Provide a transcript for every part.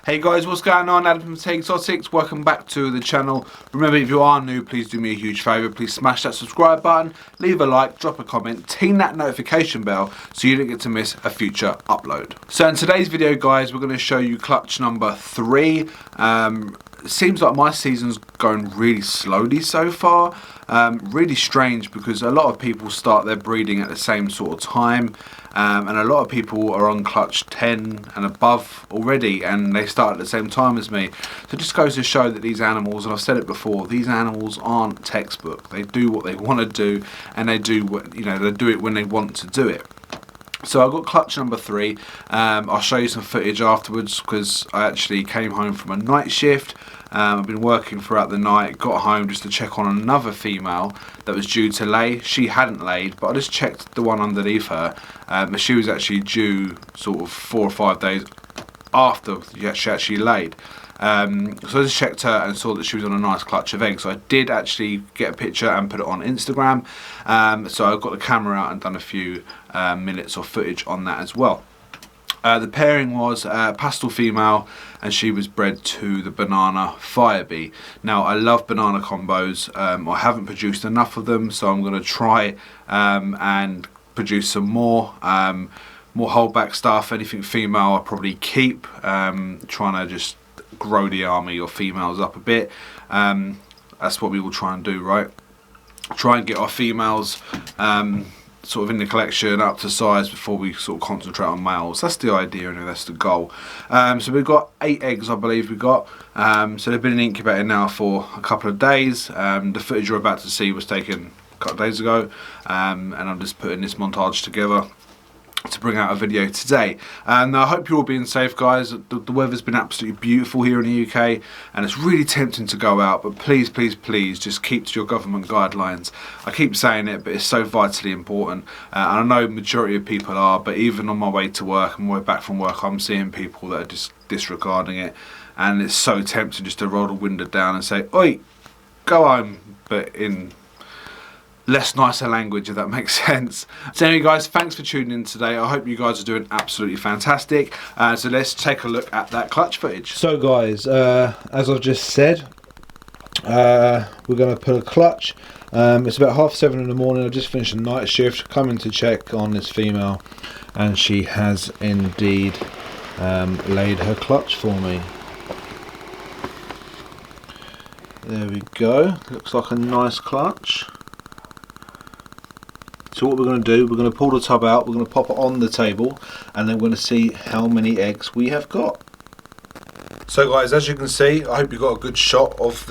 Hey guys, what's going on? Adam from Take Exotics. Welcome back to the channel. Remember, if you are new, please do me a huge favour. Please smash that subscribe button, leave a like, drop a comment, ting that notification bell so you don't get to miss a future upload. So in today's video, guys, we're going to show you clutch number 3. It seems like my season's going really slowly so far. Really strange because a lot of people start their breeding at the same sort of time, and a lot of people are on clutch 10 and above already, and they start at the same time as me. So it just goes to show that these animals, and I've said it before, these animals aren't textbook. They do what they want to do, and they do what, you know, they do it when they want to do it. So I've got clutch number 3. I'll show you some footage afterwards because I actually came home from a night shift. I've been working throughout the night, got home just to check on another female that was due to lay. She hadn't laid, but I just checked the one underneath her. She was actually due sort of 4 or 5 days after she actually laid. So I just checked her and saw that she was on a nice clutch of eggs. So I did actually get a picture and put it on Instagram. So I got the camera out and done a few minutes of footage on that as well. The pairing was pastel female, and she was bred to the banana firebee. Now I love banana combos. I haven't produced enough of them, so I'm going to try and produce some more. More holdback stuff. Anything female I'll probably keep. Trying to just grow the army of females up a bit. That's what we will try and do, right? Try and get our females sort of in the collection up to size before we sort of concentrate on males. That's the idea, and that's the goal. So we've got 8 eggs, I believe we got. So they've been in the incubator now for a couple of days. The footage you're about to see was taken a couple of days ago, and I'm just putting this montage together to bring out a video today. And I hope you're all being safe, guys. The weather's been absolutely beautiful here in the UK, and it's really tempting to go out, but please, please, please just keep to your government guidelines. I keep saying it, but it's so vitally important, and I know majority of people are, but even on my way to work and my way back from work, I'm seeing people that are just disregarding it, and it's so tempting just to roll the window down and say, "Oi, go home," but in less nicer language, if that makes sense. So anyway, guys, thanks for tuning in today. I hope you guys are doing absolutely fantastic. So let's take a look at that clutch footage. So guys, as I've just said, we're going to put a clutch. It's about 7:30 in the morning. I've just finished a night shift, coming to check on this female, and she has indeed laid her clutch for me. There we go. Looks like a nice clutch. So what we're going to do, we're going to pull the tub out, we're going to pop it on the table, and then we're going to see how many eggs we have got. So guys, as you can see, I hope you got a good shot of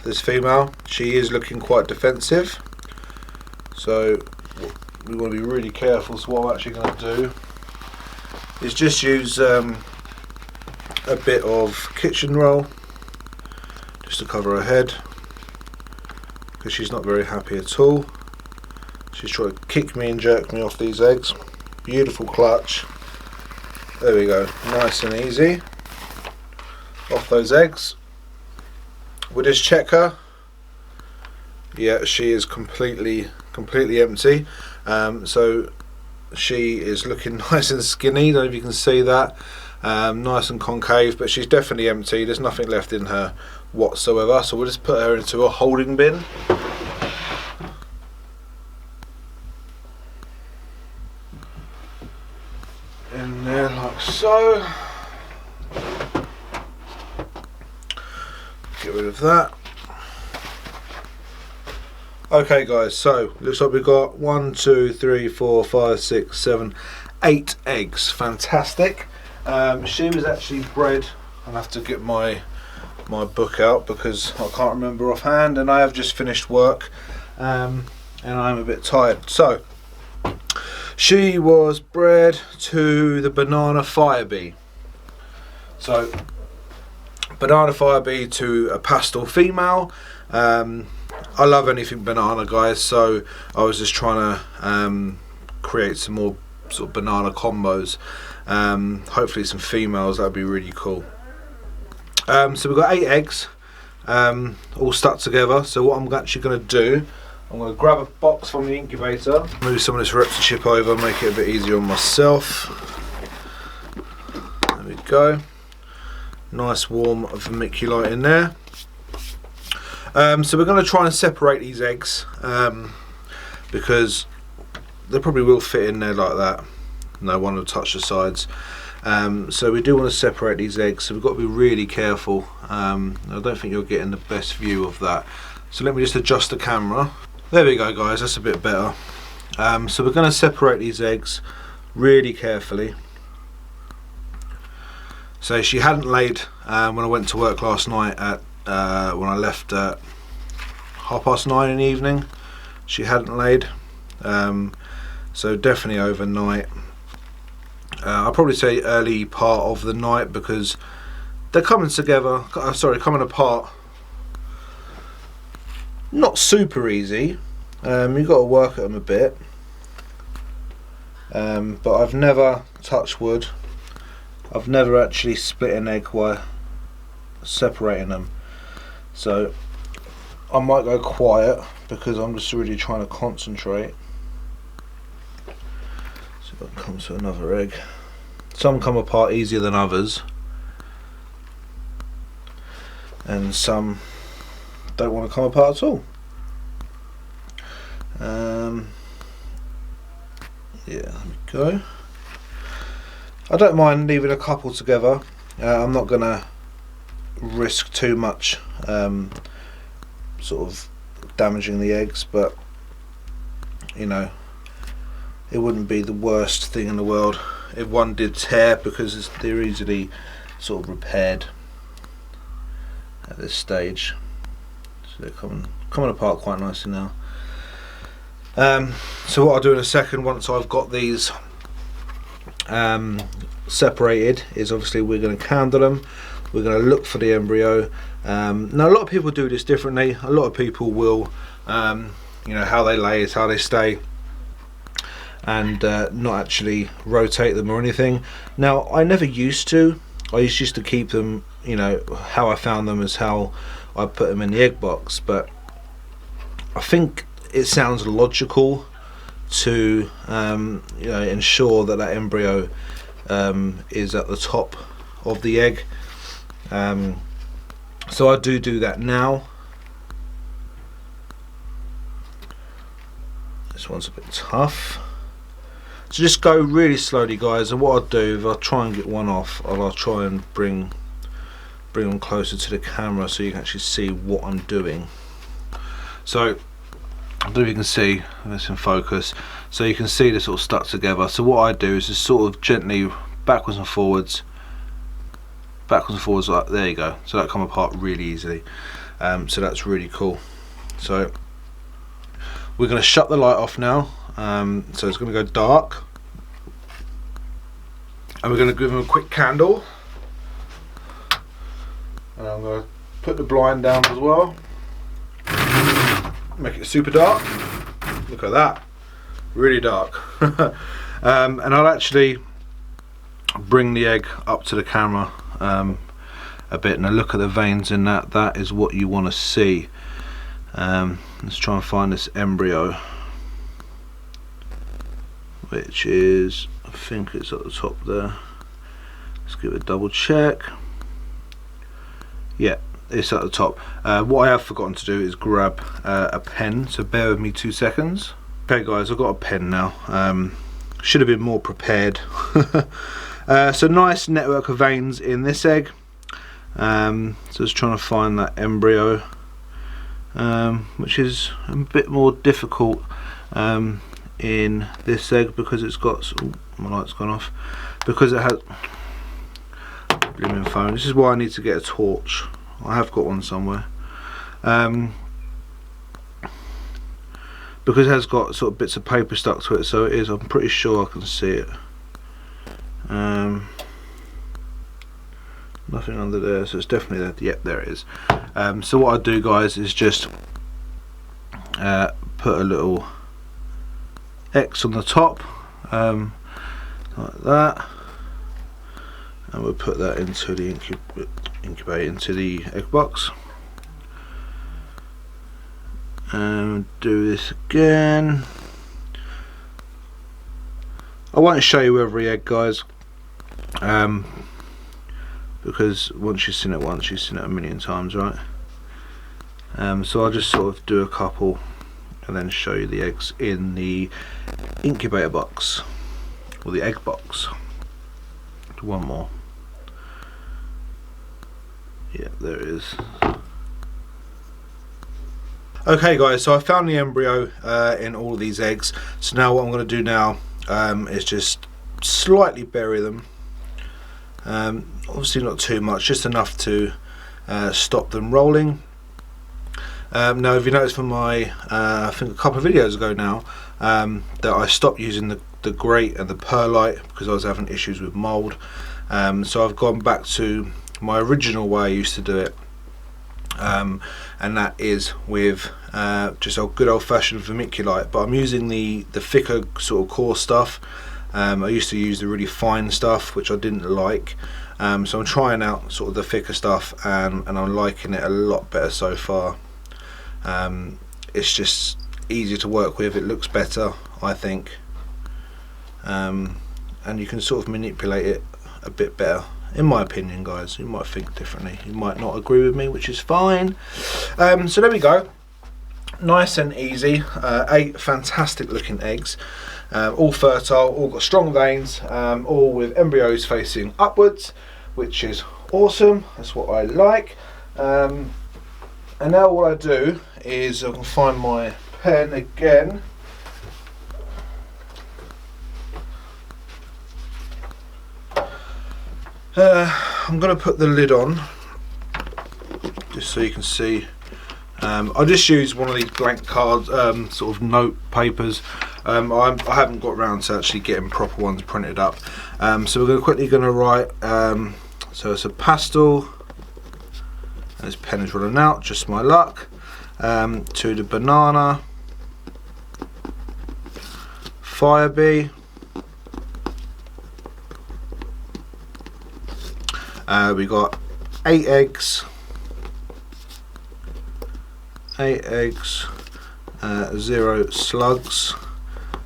this female. She is looking quite defensive, so we want to be really careful. So what I'm actually going to do is just use a bit of kitchen roll just to cover her head, because she's not very happy at all. She's trying to kick me and jerk me off these eggs. Beautiful clutch. There we go, nice and easy. Off those eggs. We'll just check her. Yeah, she is completely empty. So she is looking nice and skinny. I don't know if you can see that. Nice and concave, but she's definitely empty. There's nothing left in her whatsoever. So we'll just put her into a holding bin. In there like so. Get rid of that. Okay guys, so looks like we've got 1, 2, 3, 4, 5, 6, 7, 8 eggs. Fantastic. She was actually bred, I'll have to get my book out because I can't remember offhand, and I have just finished work, and I'm a bit tired. So she was bred to the banana firebee. So banana firebee to a pastel female. I love anything banana, guys, so I was just trying to create some more sort of banana combos. Hopefully some females, that'd be really cool. So we've got 8 eggs all stuck together. So what I'm actually going to do, I'm going to grab a box from the incubator, move some of this Repta chip over, make it a bit easier on myself. There we go. Nice warm vermiculite in there. So we're going to try and separate these eggs because they probably will fit in there like that. No one will touch the sides. So we do want to separate these eggs, so we've got to be really careful. I don't think you're getting the best view of that. So let me just adjust the camera. There we go, guys, that's a bit better. So we're going to separate these eggs really carefully. So she hadn't laid when I went to work last night at when I left at 9:30 in the evening. She hadn't laid, so definitely overnight. I'll probably say early part of the night because they're coming together. Coming apart. Not super easy. You've got to work at them a bit. But I've never, touched wood, I've never actually split an egg while separating them. So I might go quiet because I'm just really trying to concentrate. So that comes to another egg. Some come apart easier than others, and some don't want to come apart at all. Yeah, there we go. I don't mind leaving a couple together. I'm not gonna risk too much sort of damaging the eggs, but you know, it wouldn't be the worst thing in the world if one did tear, because they're easily sort of repaired at this stage. So they're coming apart quite nicely now. So what I'll do in a second, once I've got these separated, is obviously we're going to candle them. We're going to look for the embryo. Now a lot of people do this differently. A lot of people will, you know, how they lay is how they stay, and not actually rotate them or anything. Now I never used to. I used to keep them, you know, how I found them is how I put them in the egg box, but I think it sounds logical to you know, ensure that that embryo is at the top of the egg. So I do that now. This one's a bit tough. So just go really slowly, guys, and what I'll do, if I try and get one off, I'll try and bring them closer to the camera so you can actually see what I'm doing. So I don't know if you can see, this in focus, so you can see they're sort of stuck together. So what I do is just sort of gently backwards and forwards like, there you go. So that come apart really easily. So that's really cool. So we're going to shut the light off now. So it's going to go dark, and we're going to give them a quick candle, and I'm going to put the blind down as well, make it super dark. Look at that, really dark. And I'll actually bring the egg up to the camera a bit. Now look at the veins in that. That is what you want to see. Let's try and find this embryo, which is, I think it's at the top there. Let's give it a double check. Yeah, it's at the top. What I have forgotten to do is grab a pen, so bear with me 2 seconds. Okay guys, I've got a pen now. Should have been more prepared. So nice network of veins in this egg. So just trying to find that embryo, which is a bit more difficult in this egg because it's got, oh, my light's gone off, because it has blooming phone. This is why I need to get a torch. I have got one somewhere, because it has got sort of bits of paper stuck to it, so it is, I'm pretty sure I can see it. Nothing under there, so it's definitely there. Yep, there it is. So what I do, guys, is just put a little X on the top, like that, and we'll put that into the incubate into the egg box, and do this again. I won't show you every egg, guys. because once you've seen it once, you've seen it a million times, right? So I'll just sort of do a couple and then show you the eggs in the incubator box, or the egg box. One more. Yeah, there it is. Okay guys, so I found the embryo in all of these eggs. So now what I'm going to do now is just slightly bury them. Obviously not too much, just enough to stop them rolling. Now if you noticed from my I think a couple of videos ago now that I stopped using the grate and the perlite because I was having issues with mould, so I've gone back to my original way I used to do it, and that is with just a good old-fashioned vermiculite, but I'm using the thicker sort of coarse stuff. I used to use the really fine stuff, which I didn't like, so I'm trying out sort of the thicker stuff, and I'm liking it a lot better so far. It's just easier to work with, it looks better, I think, and you can sort of manipulate it a bit better, in my opinion, guys. You might think differently, you might not agree with me, which is fine. So there we go, nice and easy. 8 fantastic looking eggs, all fertile, all got strong veins, all with embryos facing upwards, which is awesome. That's what I like. And now what I do is I can find my pen again. I'm going to put the lid on just so you can see. I just use one of these blank cards, sort of note papers. I haven't got around to actually getting proper ones printed up. So we're quickly going to write, so it's a pastel. This pen is running out, just my luck. To the banana, firebee, we got 8 eggs, 0 slugs.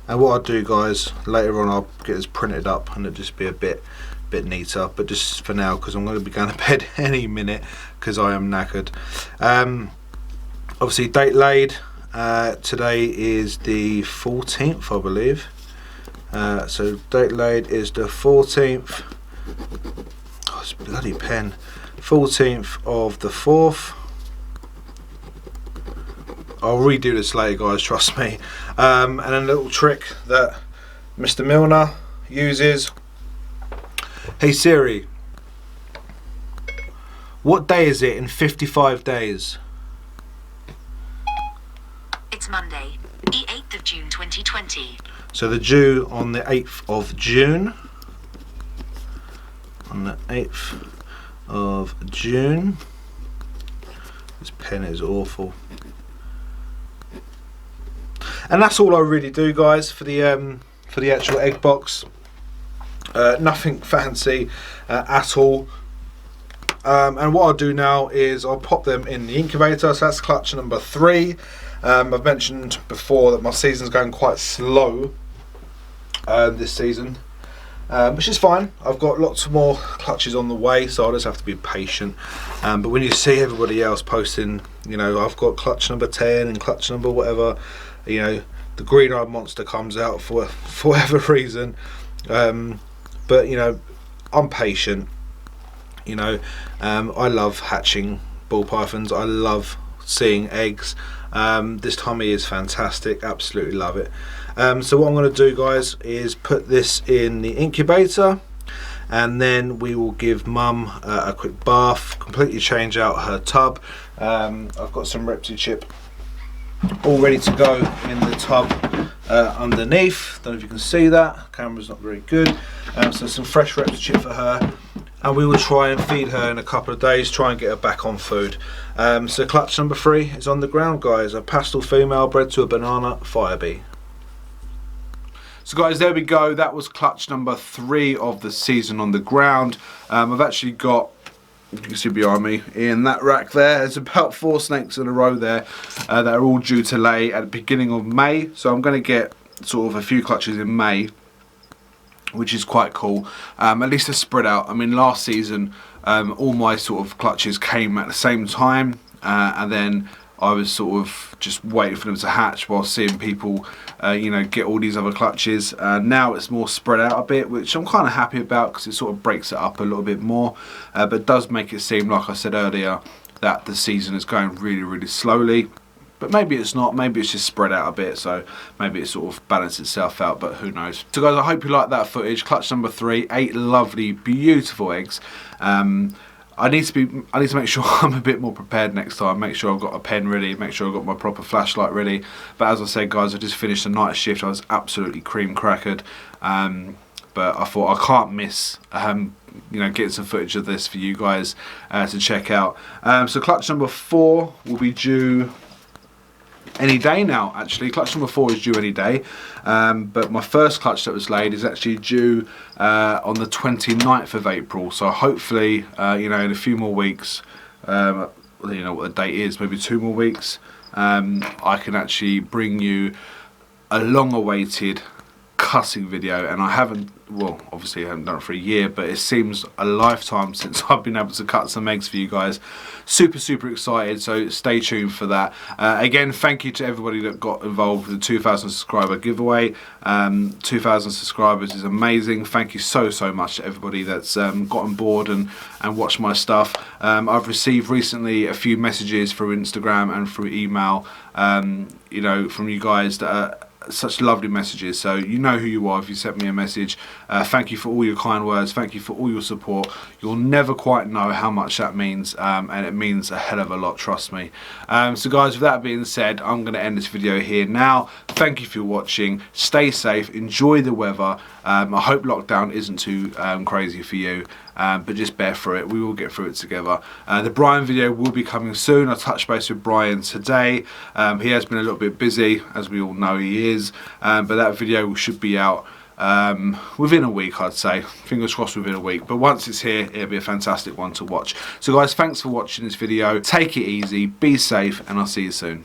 And what I'll do, guys, later on I'll get this printed up and it'll just be a bit neater, but just for now, because I'm going to be going to bed any minute because I am knackered. Obviously date laid, today is the 14th, I believe. So date laid is the 14th. Oh, it's a bloody pen. 14th of the 4th. I'll redo this later, guys, trust me. And then a little trick that Mr. Milner uses. Hey Siri, what day is it in 55 days? It's Monday, the 8th of June 2020. So the due on the 8th of June. On the 8th of June. This pen is awful. And that's all I really do, guys, for the actual egg box. Nothing fancy at all. And what I'll do now is I'll pop them in the incubator. So that's clutch number 3. I've mentioned before that my season's going quite slow this season, which is fine. I've got lots more clutches on the way, so I'll just have to be patient. But when you see everybody else posting, you know, I've got clutch number 10 and clutch number whatever, you know, the green-eyed monster comes out for whatever reason. But you know, I'm patient. You know, I love hatching ball pythons. I love seeing eggs. This tummy is fantastic, absolutely love it. So what I'm going to do, guys, is put this in the incubator, and then we will give Mum a quick bath, completely change out her tub. I've got some ReptiChip all ready to go in the tub underneath. Don't know if you can see that, camera's not very good. So some fresh ReptiChip for her, and we will try and feed her in a couple of days, try and get her back on food. So clutch number 3 is on the ground, guys. A pastel female bred to a banana firebee. So guys, there we go. That was clutch number 3 of the season on the ground. I've actually got, you can see behind me in that rack there, there's about 4 snakes in a row there that are all due to lay at the beginning of May. So I'm going to get sort of a few clutches in May, which is quite cool. At least they're spread out. I mean, last season all my sort of clutches came at the same time, and then I was sort of just waiting for them to hatch while seeing people you know, get all these other clutches. Now it's more spread out a bit, which I'm kind of happy about because it sort of breaks it up a little bit more, but does make it seem, like I said earlier, that the season is going really slowly. But maybe it's not, maybe it's just spread out a bit, so maybe it sort of balances itself out, but who knows. So guys, I hope you like that footage. Clutch number 3, 8 lovely, beautiful eggs. I need to make sure I'm a bit more prepared next time. Make sure I've got a pen ready, make sure I've got my proper flashlight ready. But as I said guys, I just finished a night shift. I was absolutely cream crackered. But I thought I can't miss you know, getting some footage of this for you guys to check out. So clutch number 4 will be due any day now. Actually, clutch number 4 is due any day, but my first clutch that was laid is actually due on the 29th of April, so hopefully you know, in a few more weeks, you know what the date is, maybe 2 more weeks, I can actually bring you a long awaited cutting video. And I haven't, well, obviously I haven't done it for a year, but it seems a lifetime since I've been able to cut some eggs for you guys. Super excited, so stay tuned for that. Again, thank you to everybody that got involved with the 2,000 subscriber giveaway. 2,000 subscribers is amazing. Thank you so much to everybody that's got on board and watched my stuff. I've received recently a few messages through Instagram and through email, you know, from you guys that are such lovely messages, so you know who you are if you sent me a message. Thank you for all your kind words, thank you for all your support. You'll never quite know how much that means, and it means a hell of a lot, trust me. So guys, with that being said, I'm going to end this video here now. Thank you for watching, stay safe, enjoy the weather. I hope lockdown isn't too crazy for you, but just bear through it. We will get through it together. The Brian video will be coming soon. I touched base with Brian today. He has been a little bit busy, as we all know he is, but that video should be out within a week, I'd say. Fingers crossed within a week, but once it's here, it'll be a fantastic one to watch. So guys, thanks for watching this video. Take it easy, be safe, and I'll see you soon.